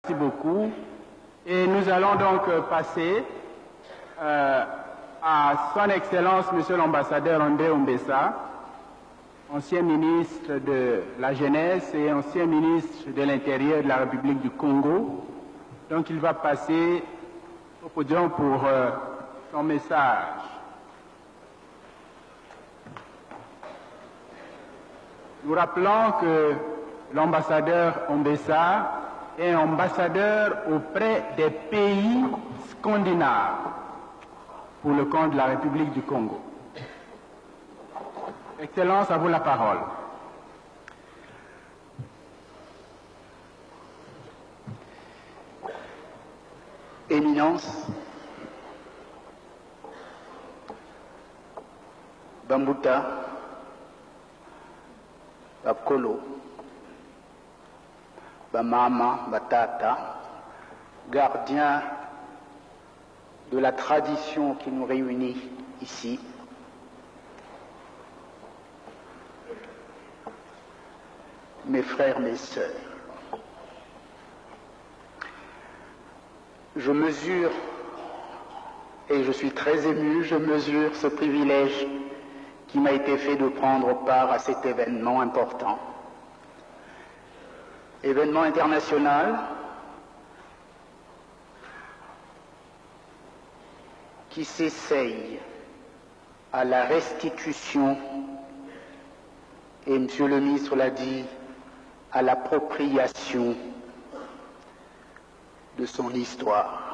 Merci beaucoup. Et nous allons donc passer à Son Excellence Monsieur l'ambassadeur André Ombessa, ancien ministre de la Jeunesse et ancien ministre de l'Intérieur de la République du Congo. Donc il va passer au podium pour son message. Nous rappelons que l'ambassadeur Ombessa est ambassadeur auprès des pays scandinaves pour le compte de la République du Congo. Excellence, à vous la parole. Éminence, Bambuta, Bakolo, Bamama, Batata, gardien de la tradition qui nous réunit ici, mes frères, mes sœurs, je mesure, et je suis très ému, je mesure ce privilège qui m'a été fait de prendre part à cet événement important. Événement international qui s'essaye à la restitution, et Monsieur le ministre l'a dit, à l'appropriation de son histoire.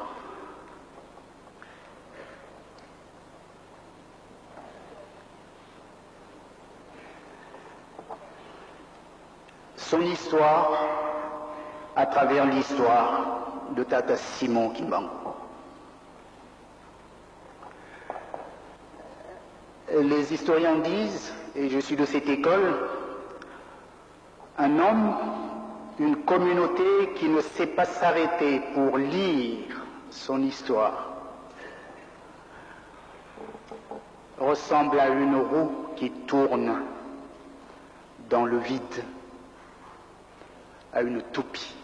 Son histoire à travers l'histoire de Tata Simon Kimbangu. Les historiens disent, et je suis de cette école, un homme, une communauté qui ne sait pas s'arrêter pour lire son histoire ressemble à une roue qui tourne dans le vide, à une toupie.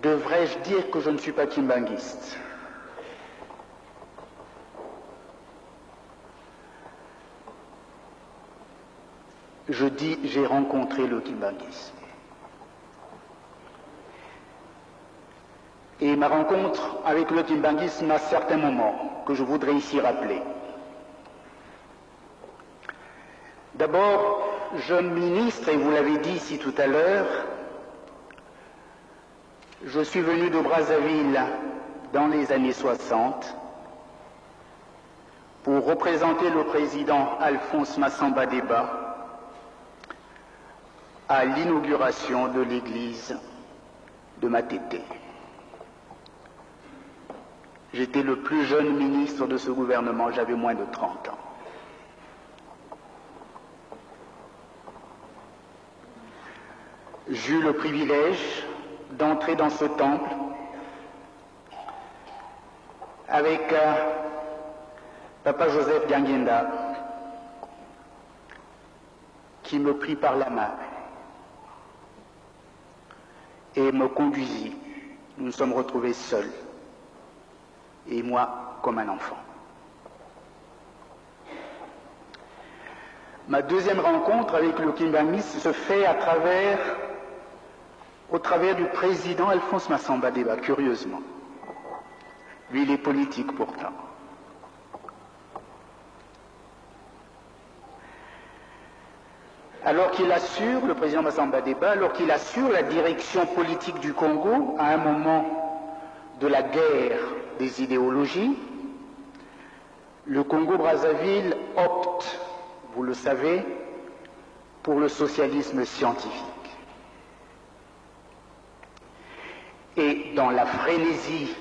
Devrais-je dire que je ne suis pas kimbanguiste? Je dis j'ai rencontré le kimbanguisme. Et ma rencontre avec le kimbanguisme à certains moments que je voudrais ici rappeler. D'abord, jeune ministre, et vous l'avez dit ici tout à l'heure, je suis venu de Brazzaville dans les années 60 pour représenter le président Alphonse Massamba Deba à l'inauguration de l'église de Matete. J'étais le plus jeune ministre de ce gouvernement, j'avais moins de 30 ans. J'eus le privilège d'entrer dans ce temple avec Papa Joseph Dianguenda qui me prit par la main et me conduisit. Nous nous sommes retrouvés seuls, et moi comme un enfant. Ma deuxième rencontre avec le kimbanguisme se fait au travers du président Alphonse Massamba Deba, curieusement. Lui, il est politique pourtant. Alors qu'il assure, le président Massamba Deba, alors qu'il assure la direction politique du Congo à un moment de la guerre des idéologies, le Congo-Brazzaville opte, vous le savez, pour le socialisme scientifique. Et dans la frénésie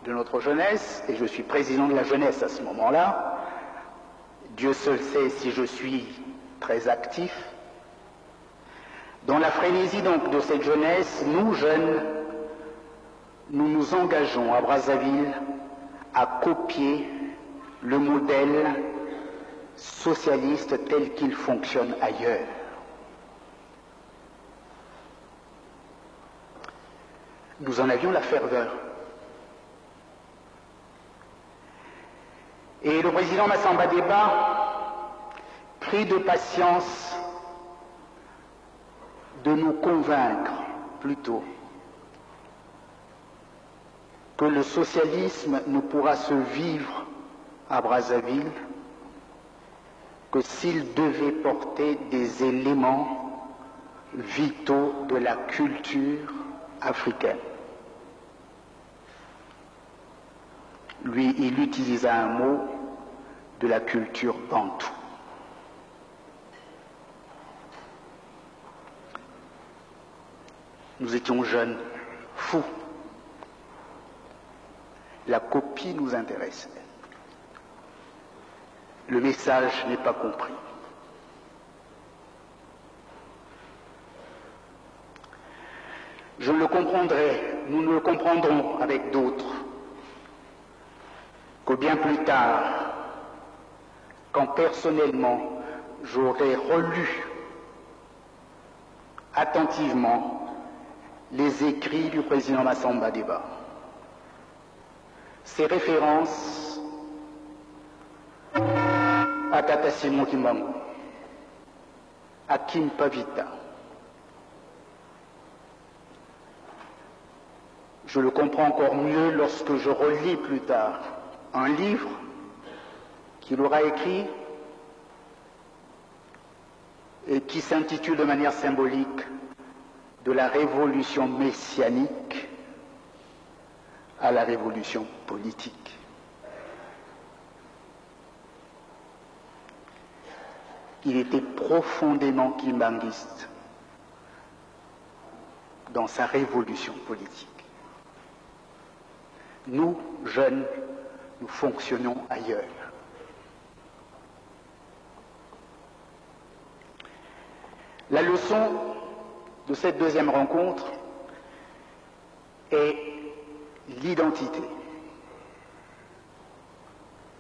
de notre jeunesse, et je suis président de la jeunesse à ce moment-là, Dieu seul sait si je suis très actif, dans la frénésie donc de cette jeunesse, nous jeunes, nous nous engageons à Brazzaville à copier le modèle socialiste tel qu'il fonctionne ailleurs. nous en avions la ferveur. Et le président Massamba Déba prit de patience de nous convaincre plutôt que le socialisme ne pourra se vivre à Brazzaville que s'il devait porter des éléments vitaux de la culture africaine. Lui, il utilisa un mot de la culture bantoue. Nous étions jeunes, fous. La copie nous intéressait. Le message n'est pas compris. Je le comprendrai, nous ne le comprendrons avec d'autres, que bien plus tard, quand personnellement j'aurai relu attentivement les écrits du président Massamba Déba. Ses références à Tata Simon Kimbangu, à Kim Pavita. Je le comprends encore mieux lorsque je relis plus tard un livre qu'il aura écrit et qui s'intitule de manière symbolique « De la révolution messianique à la révolution politique ». Il était profondément kimbanguiste dans sa révolution politique. Nous, jeunes, nous fonctionnons ailleurs. La leçon de cette deuxième rencontre est l'identité.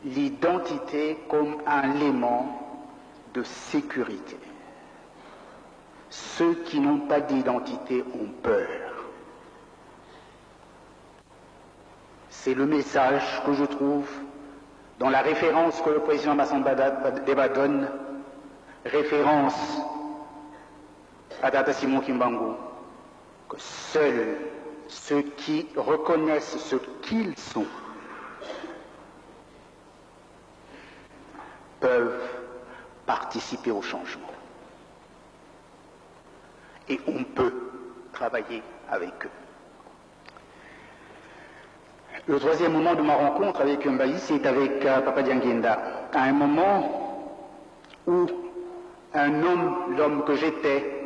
L'identité comme un élément de sécurité. Ceux qui n'ont pas d'identité ont peur. C'est le message que je trouve dans la référence que le président Massamba Déba donne, référence à Tata Simon Kimbangu, que seuls ceux qui reconnaissent ce qu'ils sont peuvent participer au changement. Et on peut travailler avec eux. Le troisième moment de ma rencontre avec Mbaï, c'est avec Papa Dianguinda, à un moment où un homme, l'homme que j'étais,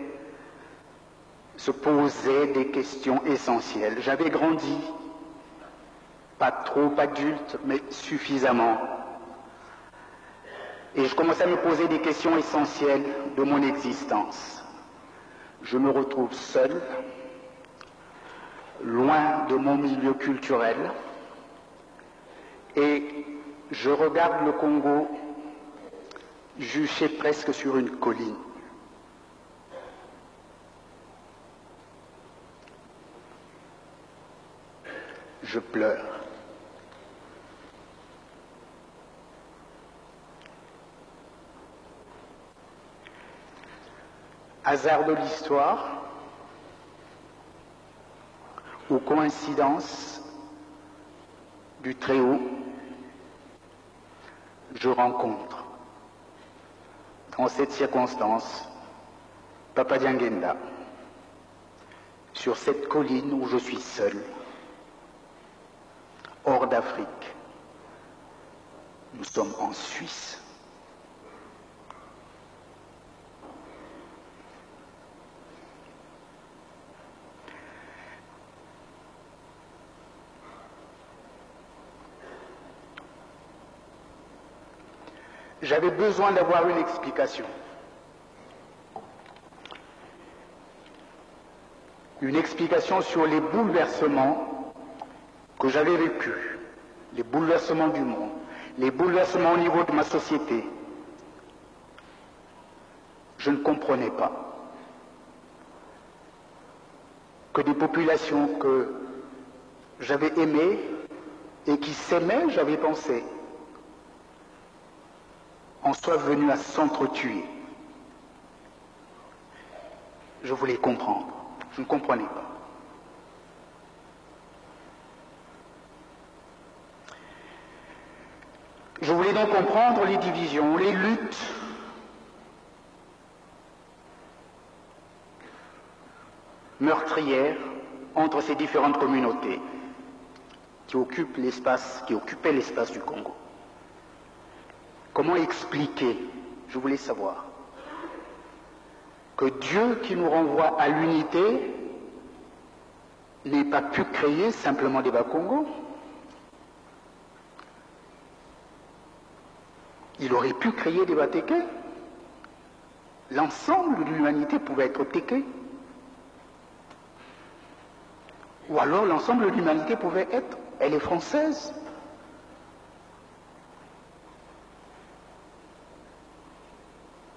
se posait des questions essentielles. J'avais grandi, pas trop adulte, mais suffisamment. Et je commençais à me poser des questions essentielles de mon existence. Je me retrouve seul, loin de mon milieu culturel, et je regarde le Congo juché presque sur une colline. Je pleure. Hasard de l'histoire ou coïncidence du Très-Haut, je rencontre dans cette circonstance Papa Dianguinda sur cette colline où je suis seul, hors d'Afrique. Nous sommes en Suisse. J'avais besoin d'avoir une explication. Une explication sur les bouleversements que j'avais vécus, les bouleversements du monde, les bouleversements au niveau de ma société. Je ne comprenais pas que des populations que j'avais aimé et qui s'aimaient, j'avais pensé, en soient venus à s'entretuer. Je voulais comprendre. Je ne comprenais pas. Je voulais donc comprendre les divisions, les luttes, meurtrières entre ces différentes communautés qui occupaient l'espace du Congo. Comment expliquer, je voulais savoir, que Dieu qui nous renvoie à l'unité n'ait pas pu créer simplement des Bas-Congo. Il aurait pu créer des Batékés. L'ensemble de l'humanité pouvait être Téké. Ou alors l'ensemble de l'humanité pouvait être, elle est française.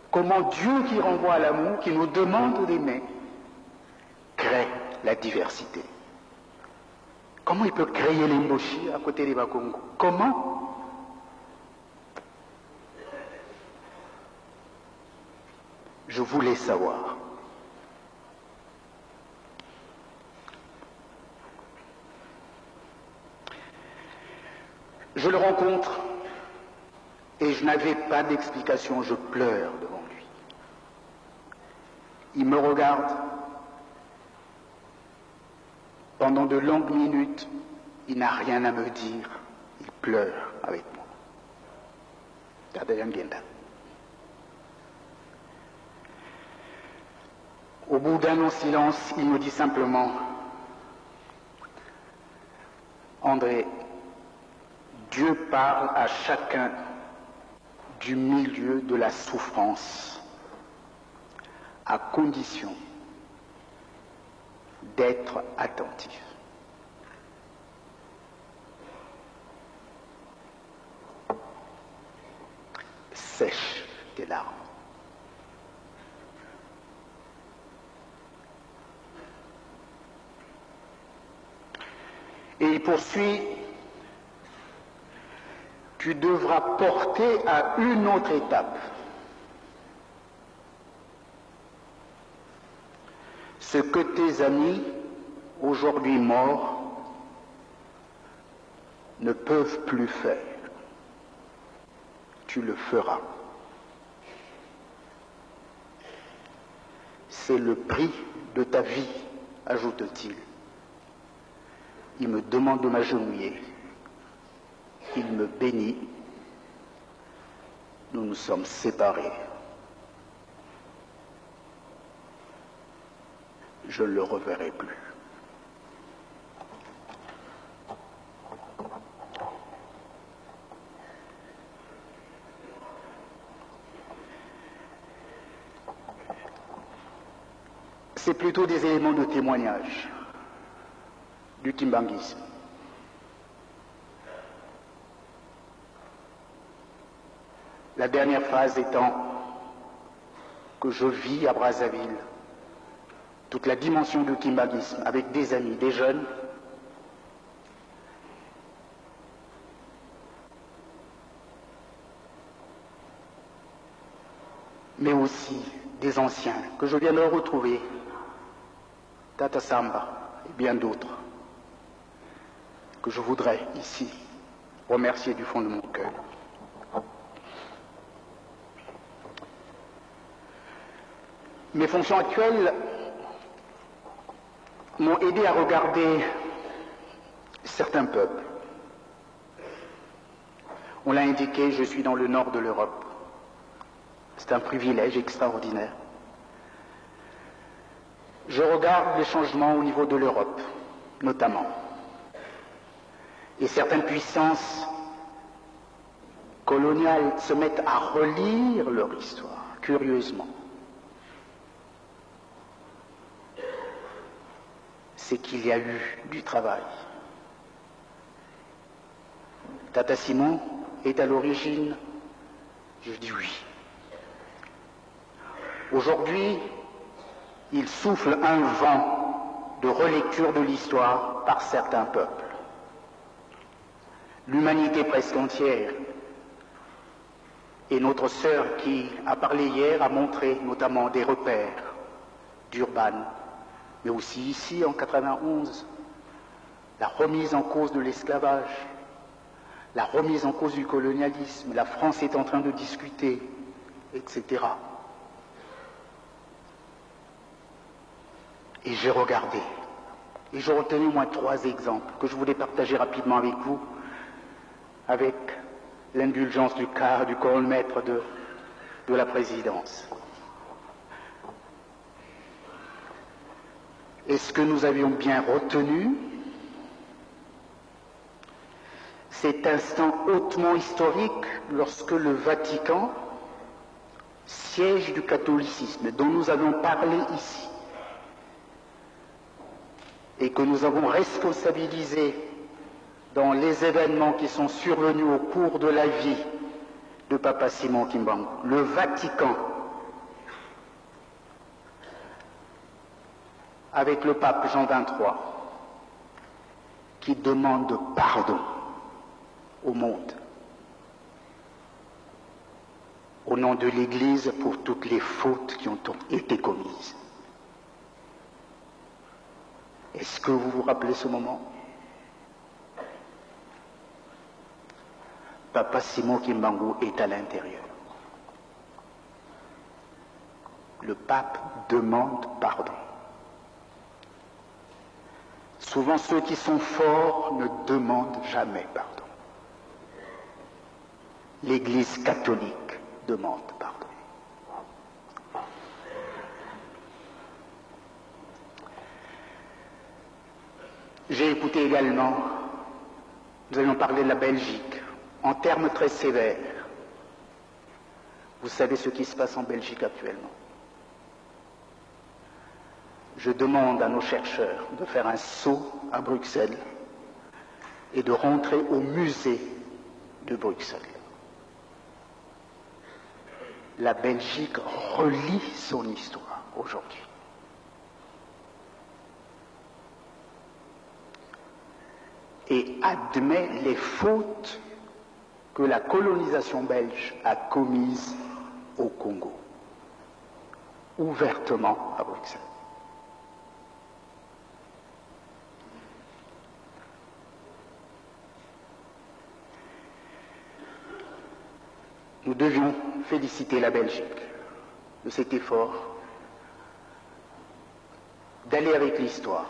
Comment Dieu qui renvoie à l'amour, qui nous demande d'aimer, crée la diversité? Comment il peut créer les Mboshi à côté des Bakongo? Comment? Je voulais savoir. Je le rencontre et je n'avais pas d'explication, je pleure devant lui. Il me regarde. Pendant de longues minutes, il n'a rien à me dire. Il pleure avec moi. Au bout d'un long silence, il me dit simplement, André, Dieu parle à chacun du milieu de la souffrance, à condition d'être attentif. Sèche tes larmes. Et il poursuit, tu devras porter à une autre étape ce que tes amis, aujourd'hui morts, ne peuvent plus faire. Tu le feras. C'est le prix de ta vie, ajoute-t-il. Il me demande de m'agenouiller. Il me bénit. Nous nous sommes séparés. Je ne le reverrai plus. C'est plutôt des éléments de témoignage du kimbanguisme. La dernière phase étant que je vis à Brazzaville toute la dimension du kimbanguisme avec des amis, des jeunes, mais aussi des anciens que je viens de retrouver, Tata Samba et bien d'autres, que je voudrais ici remercier du fond de mon cœur. Mes fonctions actuelles m'ont aidé à regarder certains peuples. On l'a indiqué, je suis dans le nord de l'Europe. C'est un privilège extraordinaire. Je regarde les changements au niveau de l'Europe, notamment. Et certaines puissances coloniales se mettent à relire leur histoire, curieusement. C'est qu'il y a eu du travail. Tata Simon est à l'origine, je dis oui. Aujourd'hui, il souffle un vent de relecture de l'histoire par certains peuples. l'humanité presque entière. Et notre sœur qui a parlé hier a montré notamment des repères d'Urban, mais aussi ici en 91, la remise en cause de l'esclavage, la remise en cause du colonialisme, la France est en train de discuter, etc. Et j'ai regardé, et j'ai retenu au moins 3 exemples que je voulais partager rapidement avec vous, avec l'indulgence du corps maître de la présidence. Et ce que nous avions bien retenu, cet instant hautement historique lorsque le Vatican, siège du catholicisme, dont nous avons parlé ici, et que nous avons responsabilisé dans les événements qui sont survenus au cours de la vie de Papa Simon Kimbangu, le Vatican, avec le pape Jean XXIII, qui demande pardon au monde, au nom de l'Église pour toutes les fautes qui ont été commises. Est-ce que vous vous rappelez ce moment? Papa Simon Kimbangu est à l'intérieur. Le pape demande pardon. Souvent, ceux qui sont forts ne demandent jamais pardon. L'Église catholique demande pardon. J'ai écouté également, nous avions parlé de la Belgique, en termes très sévères. Vous savez ce qui se passe en Belgique actuellement. Je demande à nos chercheurs de faire un saut à Bruxelles et de rentrer au musée de Bruxelles. La Belgique relit son histoire aujourd'hui. Et admet les fautes que la colonisation belge a commises au Congo, ouvertement à Bruxelles. Nous devions féliciter la Belgique de cet effort d'aller avec l'histoire.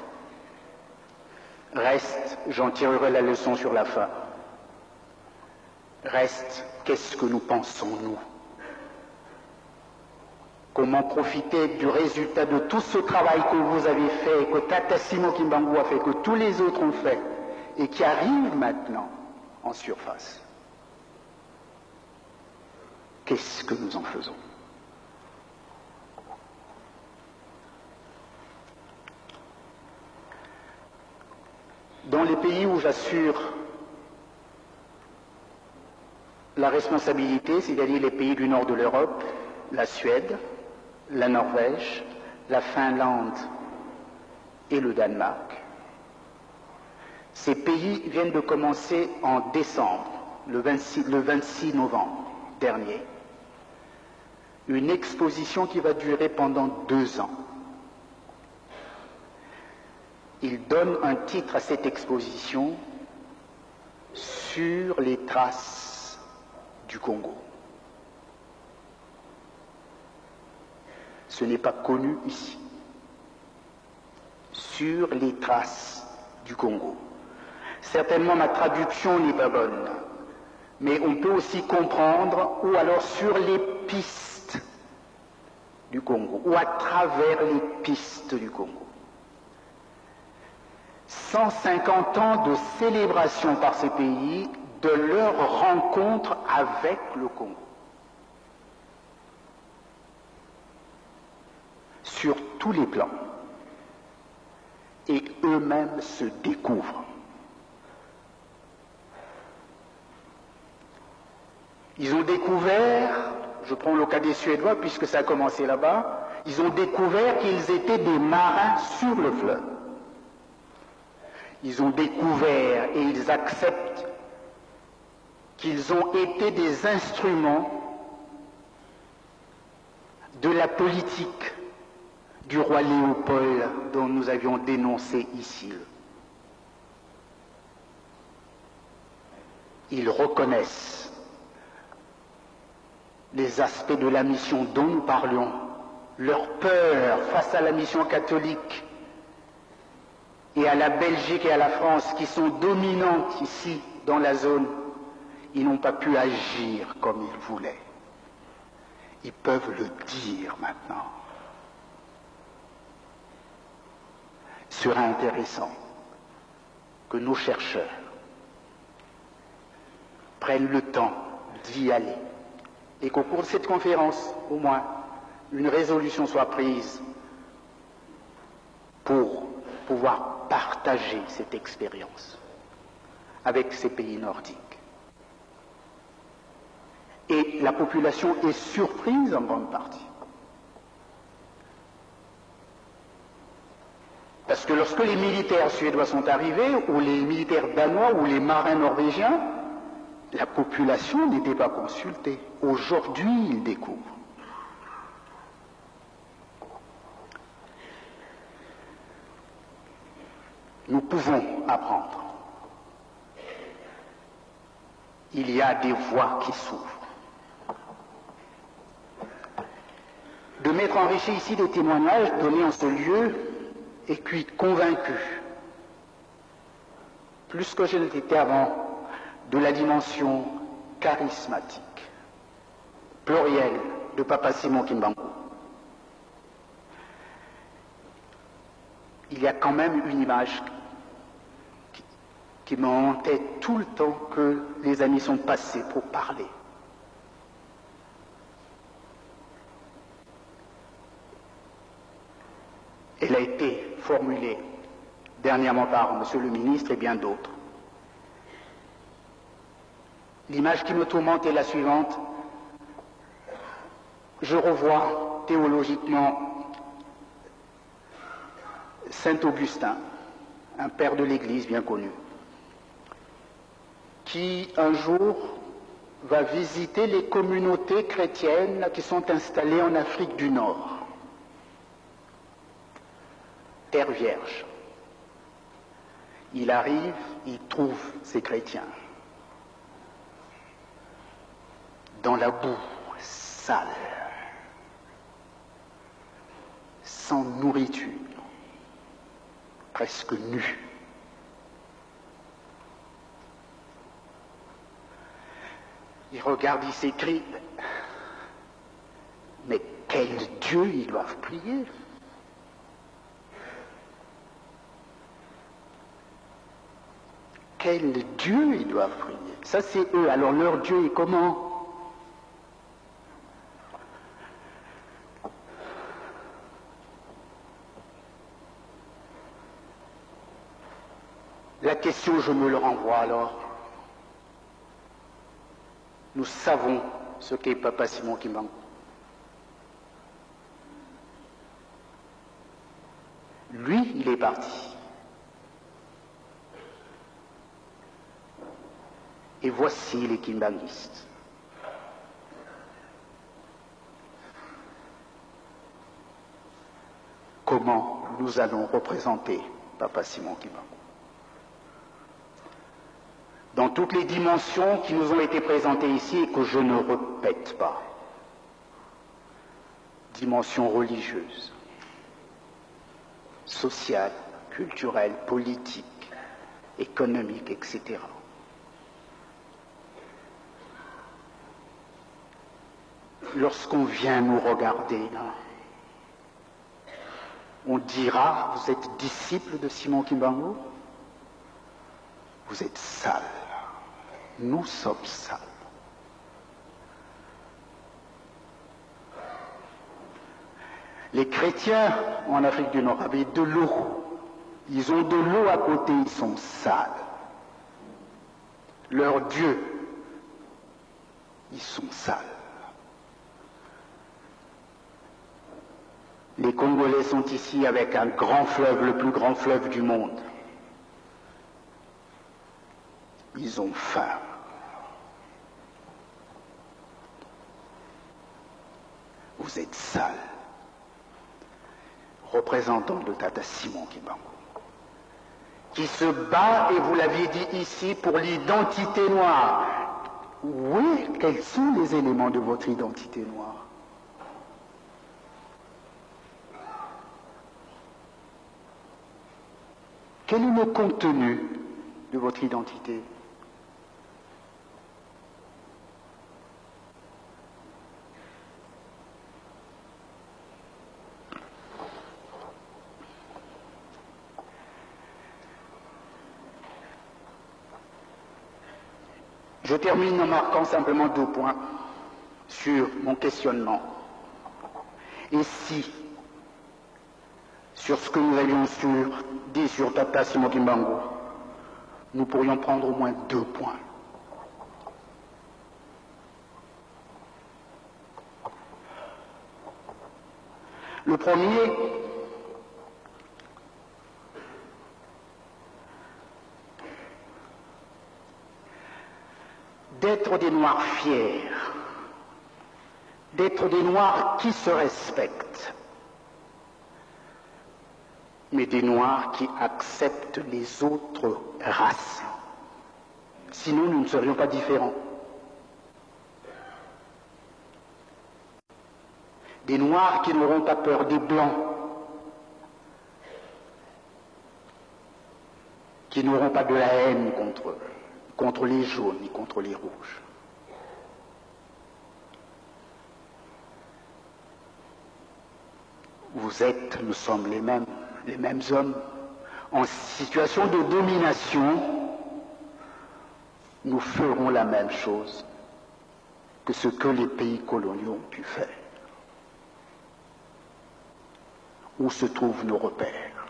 Reste, j'en tirerai la leçon sur la fin, reste, qu'est-ce que nous pensons, nous? Comment profiter du résultat de tout ce travail que vous avez fait, que Tata Simon Kimbangu a fait, que tous les autres ont fait, et qui arrive maintenant en surface? Qu'est-ce que nous en faisons? Dans les pays où j'assure la responsabilité, c'est-à-dire les pays du nord de l'Europe, la Suède, la Norvège, la Finlande et le Danemark, ces pays viennent de commencer en décembre, le 26 novembre dernier, une exposition qui va durer pendant 2 ans. Il donne un titre à cette exposition sur les traces du Congo. Ce n'est pas connu ici. Sur les traces du Congo. Certainement ma traduction n'est pas bonne, mais on peut aussi comprendre, ou alors sur les pistes du Congo, ou à travers les pistes du Congo. 150 ans de célébration par ces pays de leur rencontre avec le Congo. Sur tous les plans. Et eux-mêmes se découvrent. Ils ont découvert, je prends le cas des Suédois puisque ça a commencé là-bas, ils ont découvert qu'ils étaient des marins sur le fleuve. Ils ont découvert et ils acceptent qu'ils ont été des instruments de la politique du roi Léopold dont nous avions dénoncé ici. Ils reconnaissent les aspects de la mission dont nous parlions, leur peur face à la mission catholique et à la Belgique et à la France qui sont dominantes ici dans la zone. Ils n'ont pas pu agir comme ils voulaient. Ils peuvent le dire maintenant. Il serait intéressant que nos chercheurs prennent le temps d'y aller et qu'au cours de cette conférence, au moins, une résolution soit prise pour pouvoir partager cette expérience avec ces pays nordiques. Et la population est surprise en grande partie. Parce que lorsque les militaires suédois sont arrivés, ou les militaires danois, ou les marins norvégiens, la population n'était pas consultée. Aujourd'hui, ils découvrent. Nous pouvons apprendre. Il y a des voies qui s'ouvrent. De m'être enrichi ici des témoignages donnés en ce lieu et puis convaincu, plus que je ne l'étais avant, de la dimension charismatique, plurielle de Papa Simon Kimbangu. Il y a quand même une image qui me hantait tout le temps que les années sont passées pour parler. Elle a été formulée dernièrement par Monsieur le ministre et bien d'autres. L'image qui me tourmente est la suivante. Je revois théologiquement Saint Augustin, un père de l'Église bien connu, qui un jour va visiter les communautés chrétiennes qui sont installées en Afrique du Nord. Terre vierge. Il arrive, il trouve ces chrétiens dans la boue, sale, sans nourriture, presque nus. Il regarde, il s'écrie, mais quel Dieu ils doivent prier? Quel Dieu ils doivent prier? Ça c'est eux. Alors leur Dieu est comment? La question, je me le renvoie alors. Nous savons ce qu'est Papa Simon Kimbangu. Lui, il est parti. Et voici les kimbanguistes. Comment nous allons représenter Papa Simon Kimbangu? Dans toutes les dimensions qui nous ont été présentées ici et que je ne répète pas. Dimension religieuse, sociale, culturelle, politique, économique, etc. Lorsqu'on vient nous regarder, là, on dira, vous êtes disciple de Simon Kimbangu? Vous êtes sales. Nous sommes sales. Les chrétiens en Afrique du Nord avaient de l'eau. Ils ont de l'eau à côté, ils sont sales. Leur Dieu, ils sont sales. Les Congolais sont ici avec un grand fleuve, le plus grand fleuve du monde. Ils ont faim. vous êtes sale. Représentant de Tata Simon Kimbangu, qui se bat, et vous l'aviez dit ici, pour l'identité noire. Oui, quels sont les éléments de votre identité noire? Quel est le contenu de votre identité? Je termine en marquant simplement 2 points sur mon questionnement. Et si, sur ce que nous avions dit sur Tata Simon Kimbangu, nous pourrions prendre au moins 2 points. Le premier, d'être des Noirs fiers, d'être des Noirs qui se respectent, mais des Noirs qui acceptent les autres races. Sinon, nous ne serions pas différents. Des Noirs qui n'auront pas peur des Blancs, qui n'auront pas de la haine contre eux, contre les jaunes et contre les rouges. Nous sommes les mêmes hommes, en situation de domination. Nous ferons la même chose que ce que les pays coloniaux ont pu faire. Où se trouvent nos repères?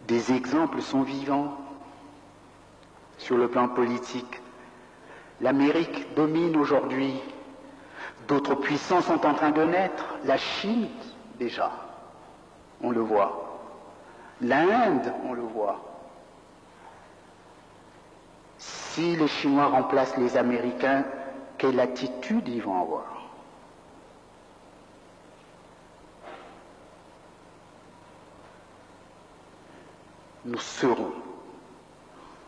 Des exemples sont vivants sur le plan politique. L'Amérique domine aujourd'hui. D'autres puissances sont en train de naître. La Chine, déjà, on le voit. L'Inde, on le voit. Si les Chinois remplacent les Américains, quelle attitude ils vont avoir? Nous serons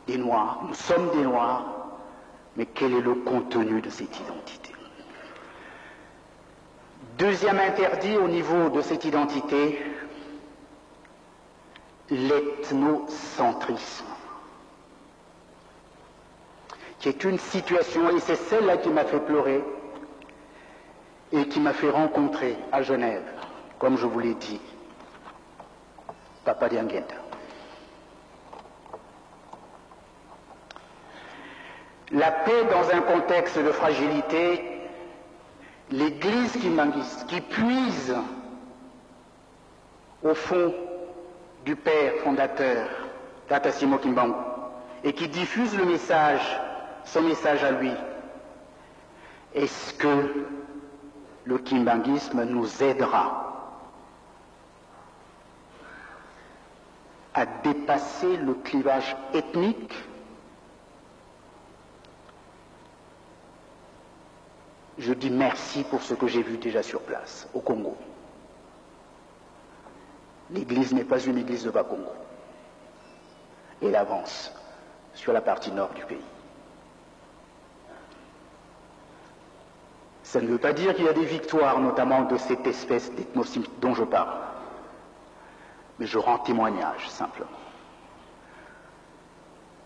des Noirs, nous sommes des Noirs, mais quel est le contenu de cette identité? Deuxième interdit au niveau de cette identité, l'ethnocentrisme, qui est une situation, et c'est celle-là qui m'a fait pleurer et qui m'a fait rencontrer à Genève, comme je vous l'ai dit, Papa Diangenda. La paix dans un contexte de fragilité, l'Église kimbanguiste qui puise au fond du père fondateur, Tata Simon Kimbangu, et qui diffuse le message, son message à lui. Est-ce que le kimbanguisme nous aidera à dépasser le clivage ethnique ? Je dis merci pour ce que j'ai vu déjà sur place, au Congo. L'Église n'est pas une église de Bas-Congo. Elle avance sur la partie nord du pays. Ça ne veut pas dire qu'il y a des victoires, notamment de cette espèce d'ethnocisme dont je parle. Mais je rends témoignage, simplement.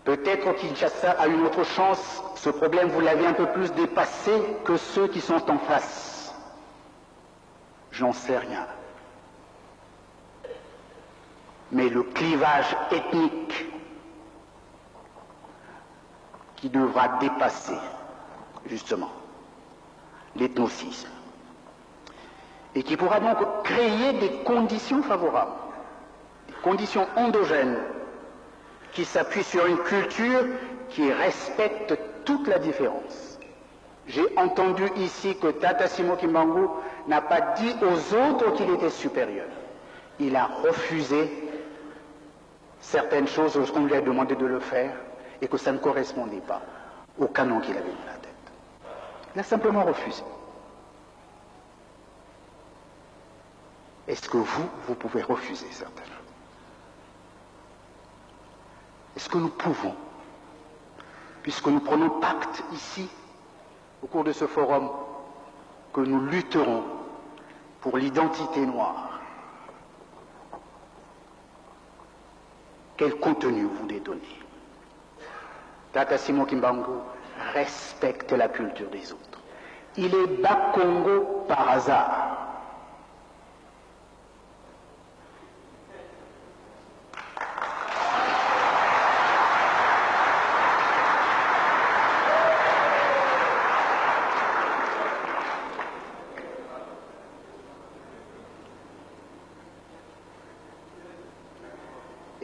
Peut-être Kinshasa a une autre chance, ce problème vous l'avez un peu plus dépassé que ceux qui sont en face. J'en sais rien. Mais le clivage ethnique qui devra dépasser, justement, l'ethnocisme, et qui pourra donc créer des conditions favorables, des conditions endogènes, qui s'appuie sur une culture qui respecte toute la différence. J'ai entendu ici que Tata Simon Kimbangu n'a pas dit aux autres qu'il était supérieur. Il a refusé certaines choses lorsqu'on lui a demandé de le faire et que ça ne correspondait pas au canon qu'il avait dans la tête. Il a simplement refusé. Est-ce que vous pouvez refuser certaines choses? Est-ce que nous pouvons, puisque nous prenons pacte ici, au cours de ce forum, que nous lutterons pour l'identité noire, quel contenu vous voulez donner? Tata Simon Kimbangu respecte la culture des autres. Il est Bakongo par hasard.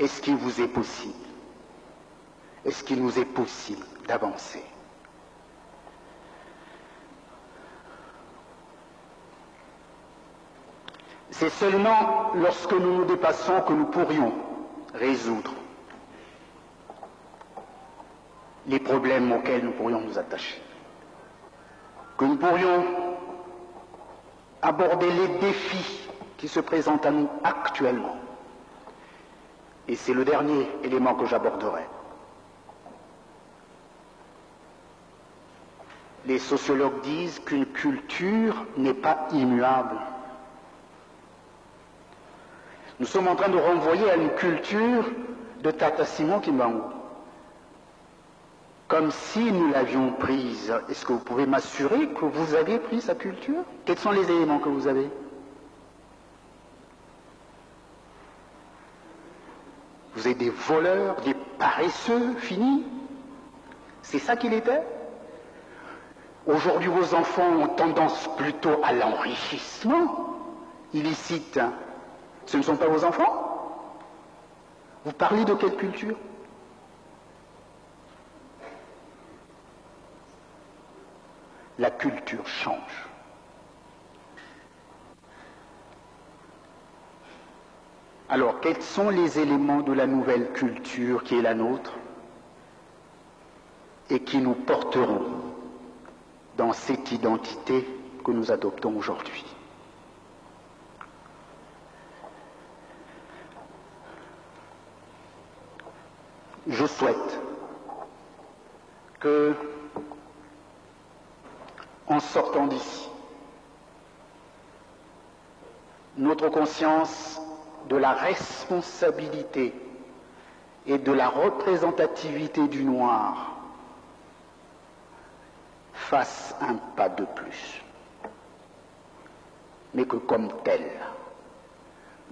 Est-ce qu'il vous est possible, est-ce qu'il nous est possible d'avancer? C'est seulement lorsque nous nous dépassons que nous pourrions résoudre les problèmes auxquels nous pourrions nous attacher, que nous pourrions aborder les défis qui se présentent à nous actuellement. Et c'est le dernier élément que j'aborderai. Les sociologues disent qu'une culture n'est pas immuable. Nous sommes en train de renvoyer à une culture de Tata Simon Kimbangu, comme si nous l'avions prise. Est-ce que vous pouvez m'assurer que vous avez pris sa culture? Quels sont les éléments que vous avez? Vous êtes des voleurs, des paresseux finis? C'est ça qu'il était? Aujourd'hui, vos enfants ont tendance plutôt à l'enrichissement illicite. Ce ne sont pas vos enfants? Vous parlez de quelle culture? La culture change. Alors, quels sont les éléments de la nouvelle culture qui est la nôtre et qui nous porteront dans cette identité que nous adoptons aujourd'hui? Je souhaite que, en sortant d'ici, notre conscience de la responsabilité et de la représentativité du noir fasse un pas de plus, mais que comme tel,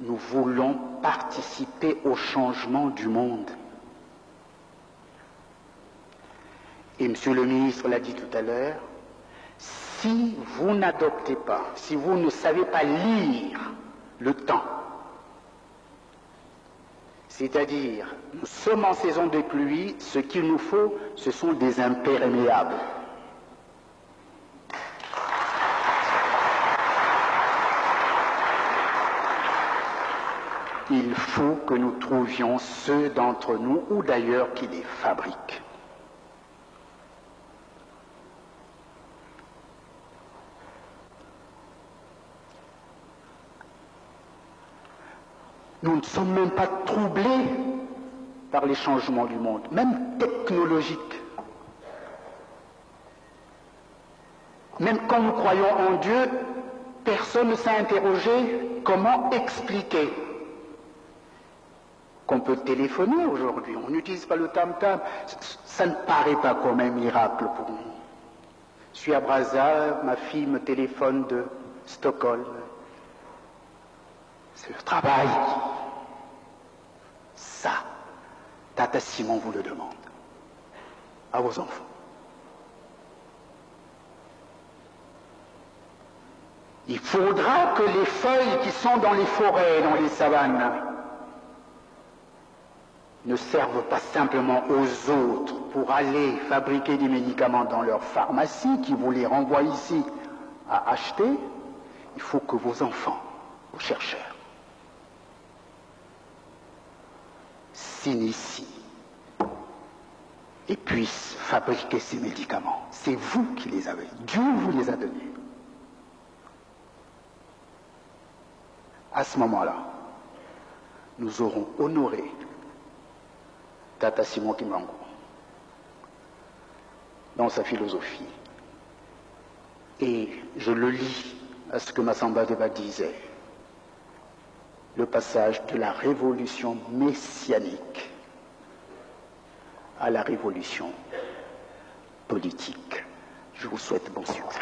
nous voulons participer au changement du monde. Et Monsieur le ministre l'a dit tout à l'heure, si vous n'adoptez pas, si vous ne savez pas lire le temps, c'est-à-dire, nous sommes en saison de pluie, ce qu'il nous faut, ce sont des imperméables. Il faut que nous trouvions ceux d'entre nous, ou d'ailleurs qui les fabriquent. Nous ne sommes même pas troublés par les changements du monde, même technologiques. Même quand nous croyons en Dieu, personne ne s'est interrogé comment expliquer qu'on peut téléphoner aujourd'hui. On n'utilise pas le tam-tam. Ça ne paraît pas comme un miracle pour nous. Je suis à Brazzaville, ma fille me téléphone de Stockholm. C'est le travail. Ça, Tata Simon vous le demande. À vos enfants. Il faudra que les feuilles qui sont dans les forêts, dans les savanes, ne servent pas simplement aux autres pour aller fabriquer des médicaments dans leur pharmacie qui vous les renvoient ici à acheter. Il faut que vos enfants, vos chercheurs, s'initient et puisse fabriquer ces médicaments. C'est vous qui les avez. Dieu vous les a donnés. À ce moment-là, nous aurons honoré Tata Simon Kimbangu dans sa philosophie. Et je le lis à ce que Massamba Deba disait, le passage de la révolution messianique à la révolution politique. Je vous souhaite bon succès.